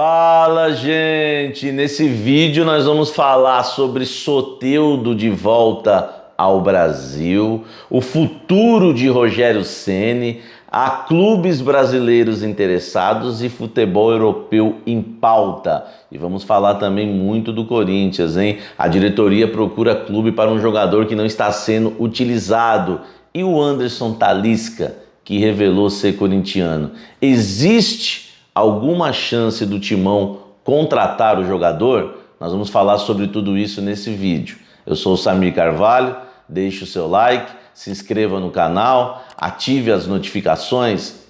Fala, gente! Nesse vídeo nós vamos falar sobre Soteldo de volta ao Brasil, o futuro de Rogério Ceni, há clubes brasileiros interessados e futebol europeu em pauta. E vamos falar também muito do Corinthians, hein? A diretoria procura clube para um jogador que não está sendo utilizado. E o Anderson Talisca, que revelou ser corintiano. Existe alguma chance do Timão contratar o jogador? Nós vamos falar sobre tudo isso nesse vídeo. Eu sou o Samir Carvalho, deixe o seu like, se inscreva no canal, ative as notificações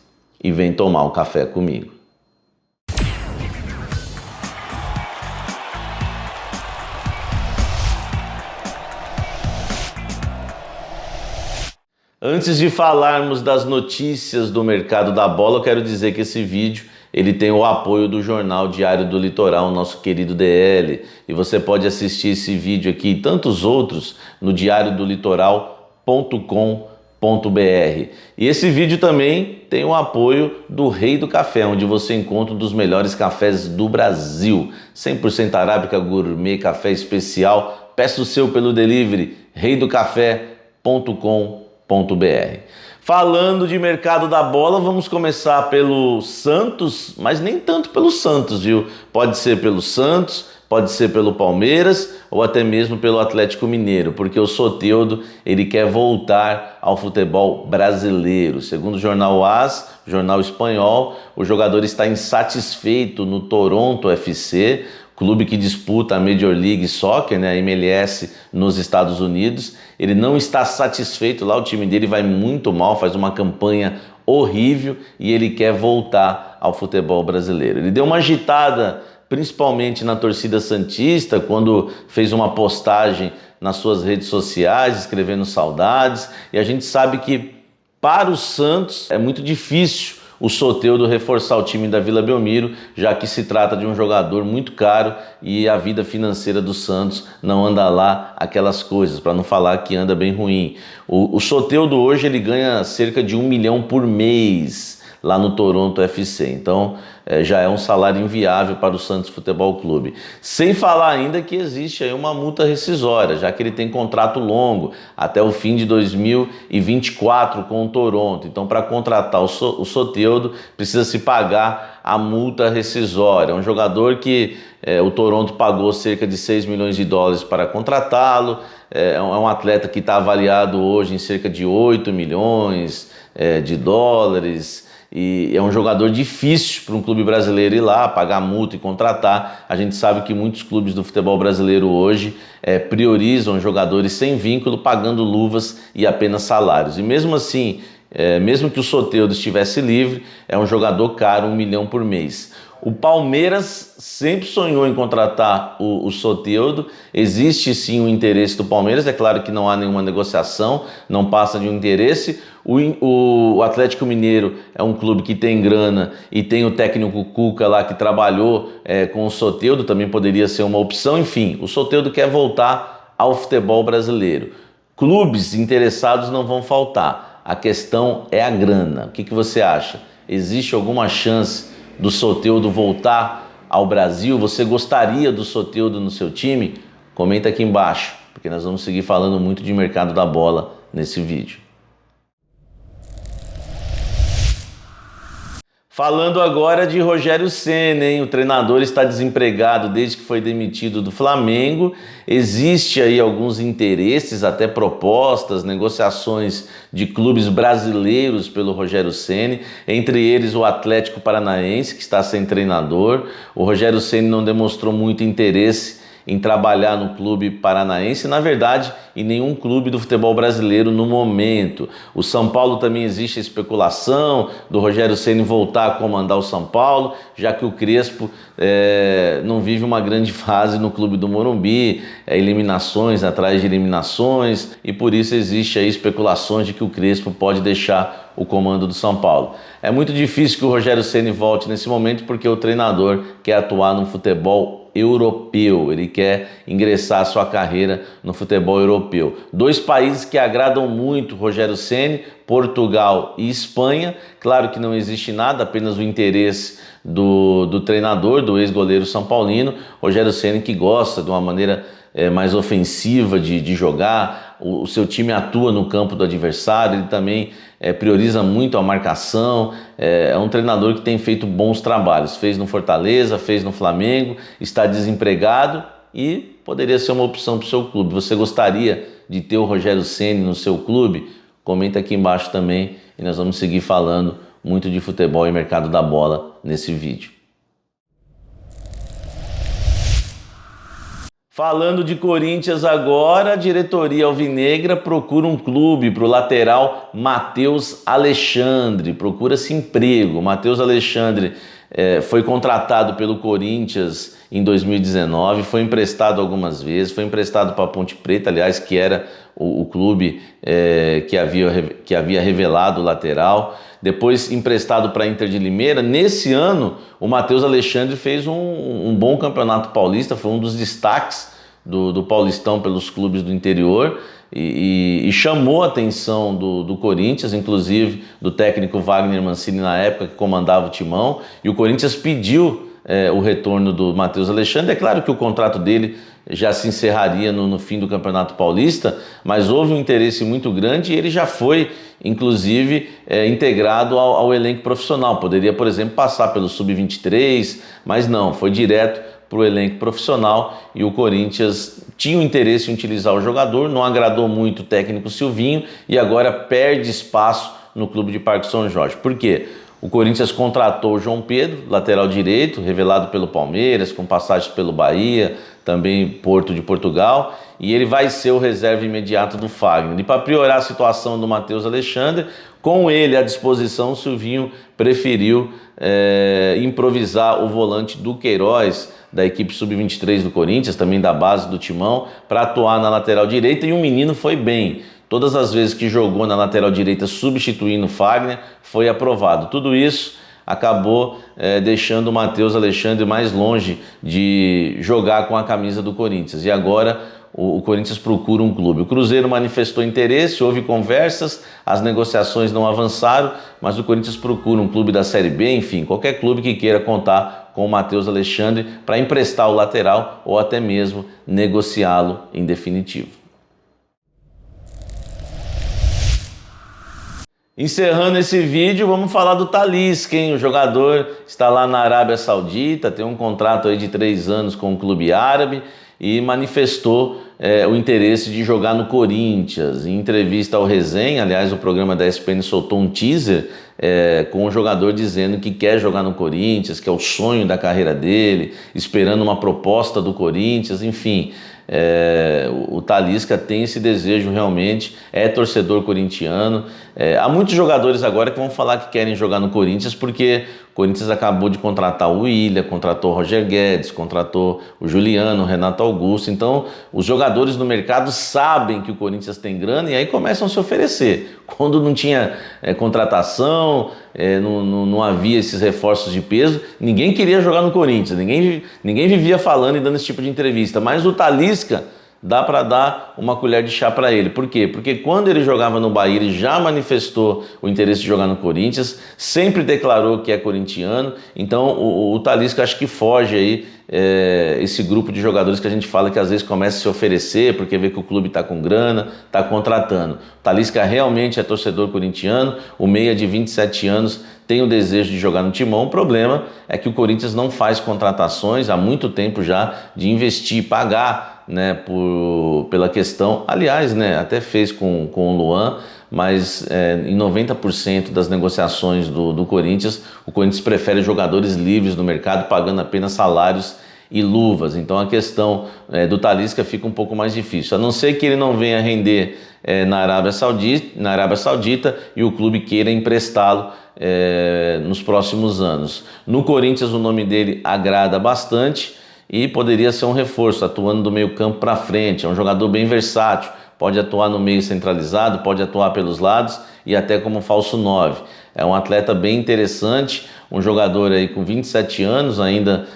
e vem tomar um café comigo. Antes de falarmos das notícias do mercado da bola, eu quero dizer que esse vídeo ele tem o apoio do Jornal Diário do Litoral, nosso querido DL. E você pode assistir esse vídeo aqui e tantos outros no diariodolitoral.com.br. E esse vídeo também tem o apoio do Rei do Café, onde você encontra um dos melhores cafés do Brasil. 100% arábica, gourmet, café especial. Peça o seu pelo delivery, reidocafé.com.br. Falando de mercado da bola, vamos começar pelo Santos, mas nem tanto pelo Santos, viu? Pode ser pelo Santos, pode ser pelo Palmeiras ou até mesmo pelo Atlético Mineiro, porque o Soteldo ele quer voltar ao futebol brasileiro. Segundo o jornal AS, jornal espanhol, o jogador está insatisfeito no Toronto FC, clube que disputa a Major League Soccer, né, a MLS nos Estados Unidos. Ele não está satisfeito lá, o time dele vai muito mal, faz uma campanha horrível e ele quer voltar ao futebol brasileiro. Ele deu uma agitada, principalmente na torcida santista, quando fez uma postagem nas suas redes sociais, escrevendo saudades. E a gente sabe que para o Santos é muito difícil o Soteldo reforçar o time da Vila Belmiro, já que se trata de um jogador muito caro e a vida financeira do Santos não anda lá aquelas coisas, para não falar que anda bem ruim. O Soteldo hoje ele ganha cerca de 1 milhão por mês lá no Toronto FC, então já é um salário inviável para o Santos Futebol Clube. Sem falar ainda que existe aí uma multa rescisória, já que ele tem contrato longo, até o fim de 2024 com o Toronto. Então, para contratar o Soteldo, precisa se pagar a multa rescisória. É um jogador que o Toronto pagou cerca de 6 milhões de dólares para contratá-lo. É um atleta que está avaliado hoje em cerca de 8 milhões de dólares. E é um jogador difícil para um clube brasileiro ir lá, pagar multa e contratar. A gente sabe que muitos clubes do futebol brasileiro hoje priorizam jogadores sem vínculo, pagando luvas e apenas salários. E mesmo assim, mesmo que o Soteldo estivesse livre, é um jogador caro, 1 milhão por mês. O Palmeiras sempre sonhou em contratar o Soteldo. Existe sim o interesse do Palmeiras, é claro que não há nenhuma negociação, não passa de um interesse. O Atlético Mineiro é um clube que tem grana e tem o técnico Cuca lá que trabalhou com o Soteldo, também poderia ser uma opção. Enfim, o Soteldo quer voltar ao futebol brasileiro. Clubes interessados não vão faltar, a questão é a grana. O que você acha? Existe alguma chance do Soteldo voltar ao Brasil? Você gostaria do Soteldo no seu time? Comenta aqui embaixo, porque nós vamos seguir falando muito de mercado da bola nesse vídeo. Falando agora de Rogério Ceni, hein? O treinador está desempregado desde que foi demitido do Flamengo. Existe aí alguns interesses, até propostas, negociações de clubes brasileiros pelo Rogério Ceni, entre eles o Atlético Paranaense, que está sem treinador. O Rogério Ceni não demonstrou muito interesse em trabalhar no clube paranaense, na verdade, em nenhum clube do futebol brasileiro no momento. O São Paulo também existe a especulação do Rogério Ceni voltar a comandar o São Paulo, já que o Crespo não vive uma grande fase no clube do Morumbi, eliminações atrás de eliminações, e por isso existe aí especulações de que o Crespo pode deixar o comando do São Paulo. É muito difícil que o Rogério Ceni volte nesse momento, porque o treinador quer atuar no futebol europeu, ele quer ingressar a sua carreira no futebol europeu. Dois países que agradam muito Rogério Ceni, Portugal e Espanha. Claro que não existe nada, apenas o interesse do treinador, do ex-goleiro São Paulino, Rogério Ceni, que gosta de uma maneira mais ofensiva de jogar, o seu time atua no campo do adversário, ele também prioriza muito a marcação, é um treinador que tem feito bons trabalhos, fez no Fortaleza, fez no Flamengo, está desempregado e poderia ser uma opção para o seu clube. Você gostaria de ter o Rogério Ceni no seu clube? Comenta aqui embaixo também e nós vamos seguir falando muito de futebol e mercado da bola nesse vídeo. Falando de Corinthians agora, a diretoria alvinegra procura um clube para o lateral Matheus Alexandre, procura-se emprego. Matheus Alexandre foi contratado pelo Corinthians em 2019, foi emprestado algumas vezes, foi emprestado para a Ponte Preta, aliás, que era o clube que havia revelado o lateral. Depois emprestado para a Inter de Limeira. Nesse ano, o Matheus Alexandre fez um bom campeonato paulista, foi um dos destaques do Paulistão pelos clubes do interior e chamou a atenção do Corinthians, inclusive do técnico Wagner Mancini na época, que comandava o timão, e o Corinthians pediu o retorno do Matheus Alexandre. É claro que o contrato dele já se encerraria no fim do Campeonato Paulista, mas houve um interesse muito grande e ele já foi, inclusive, integrado ao elenco profissional. Poderia, por exemplo, passar pelo Sub-23, mas não, foi direto para o elenco profissional e o Corinthians tinha o interesse em utilizar o jogador, não agradou muito o técnico Silvinho e agora perde espaço no clube de Parque São Jorge. Por quê? O Corinthians contratou o João Pedro, lateral direito, revelado pelo Palmeiras, com passagens pelo Bahia, também Porto de Portugal, e ele vai ser o reserva imediato do Fagner. E para piorar a situação do Matheus Alexandre, com ele à disposição, o Silvinho preferiu improvisar o volante do Queiroz, da equipe Sub-23 do Corinthians, também da base do Timão, para atuar na lateral direita, e o menino foi bem. Todas as vezes que jogou na lateral direita substituindo o Fagner, foi aprovado. Tudo isso acabou deixando o Matheus Alexandre mais longe de jogar com a camisa do Corinthians. E agora o Corinthians procura um clube. O Cruzeiro manifestou interesse, houve conversas, as negociações não avançaram, mas o Corinthians procura um clube da Série B, enfim, qualquer clube que queira contar com o Matheus Alexandre para emprestar o lateral ou até mesmo negociá-lo em definitivo. Encerrando esse vídeo, vamos falar do Talisca, hein? O jogador está lá na Arábia Saudita, tem um contrato aí de 3 anos com o clube árabe e manifestou o interesse de jogar no Corinthians. Em entrevista ao Resenha, aliás, o programa da ESPN soltou um teaser com o jogador dizendo que quer jogar no Corinthians, que é o sonho da carreira dele, esperando uma proposta do Corinthians, enfim. O Talisca tem esse desejo realmente, é torcedor corintiano. Há muitos jogadores agora que vão falar que querem jogar no Corinthians porque o Corinthians acabou de contratar o Willian, contratou o Roger Guedes, contratou o Juliano, o Renato Augusto. Então os jogadores no mercado sabem que o Corinthians tem grana e aí começam a se oferecer. Quando não tinha contratação, não havia esses reforços de peso, ninguém queria jogar no Corinthians, ninguém vivia falando e dando esse tipo de entrevista, mas o Talisca dá para dar uma colher de chá para ele. Por quê? Porque quando ele jogava no Bahia, ele já manifestou o interesse de jogar no Corinthians, sempre declarou que é corintiano, então o Talisca acho que foge aí esse grupo de jogadores que a gente fala que às vezes começa a se oferecer porque vê que o clube está com grana, está contratando. O Talisca realmente é torcedor corintiano, o meia de 27 anos tem o desejo de jogar no Timão. O problema é que o Corinthians não faz contratações há muito tempo já de investir, pagar, né, pela questão, aliás, né, até fez com o Luan, mas em 90% das negociações do Corinthians, o Corinthians prefere jogadores livres no mercado, pagando apenas salários e luvas. Então a questão do Talisca fica um pouco mais difícil, a não ser que ele não venha render na Arábia Saudita e o clube queira emprestá-lo nos próximos anos. No Corinthians o nome dele agrada bastante e poderia ser um reforço, atuando do meio campo para frente. É um jogador bem versátil, pode atuar no meio centralizado, pode atuar pelos lados e até como falso 9. É um atleta bem interessante, um jogador aí com 27 anos, ainda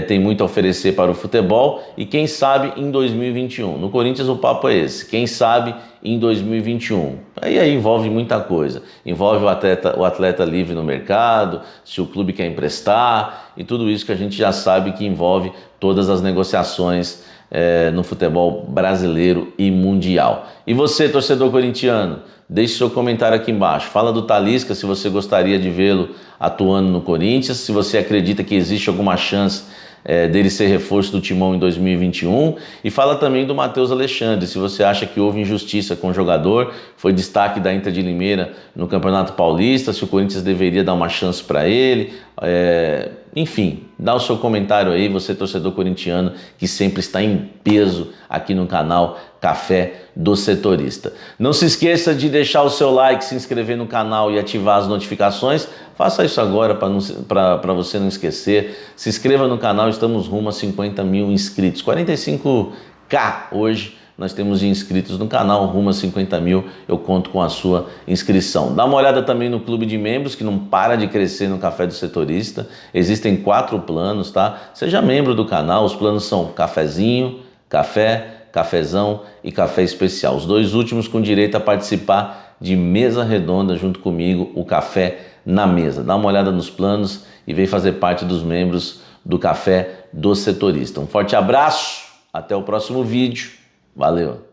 tem muito a oferecer para o futebol e quem sabe em 2021. No Corinthians o papo é esse, quem sabe em 2021. Aí envolve muita coisa, envolve o atleta livre no mercado, se o clube quer emprestar e tudo isso que a gente já sabe que envolve todas as negociações no futebol brasileiro e mundial. E você, torcedor corintiano? Deixe seu comentário aqui embaixo. Fala do Talisca, se você gostaria de vê-lo atuando no Corinthians, se você acredita que existe alguma chance dele ser reforço do Timão em 2021. E fala também do Matheus Alexandre, se você acha que houve injustiça com o jogador, foi destaque da Inter de Limeira no Campeonato Paulista, se o Corinthians deveria dar uma chance para ele. Enfim, dá o seu comentário aí, você torcedor corintiano que sempre está em peso aqui no canal Café do Setorista. Não se esqueça de deixar o seu like, se inscrever no canal e ativar as notificações. Faça isso agora para você não esquecer. Se inscreva no canal, estamos rumo a 50 mil inscritos. 45k hoje nós temos de inscritos no canal, rumo a 50 mil, eu conto com a sua inscrição. Dá uma olhada também no clube de membros, que não para de crescer no Café do Setorista. Existem 4 planos, tá? Seja membro do canal, os planos são cafezinho, café, cafezão e café especial. Os 2 últimos com direito a participar de mesa redonda junto comigo, o Café na Mesa. Dá uma olhada nos planos e vem fazer parte dos membros do Café do Setorista. Um forte abraço, até o próximo vídeo. Valeu!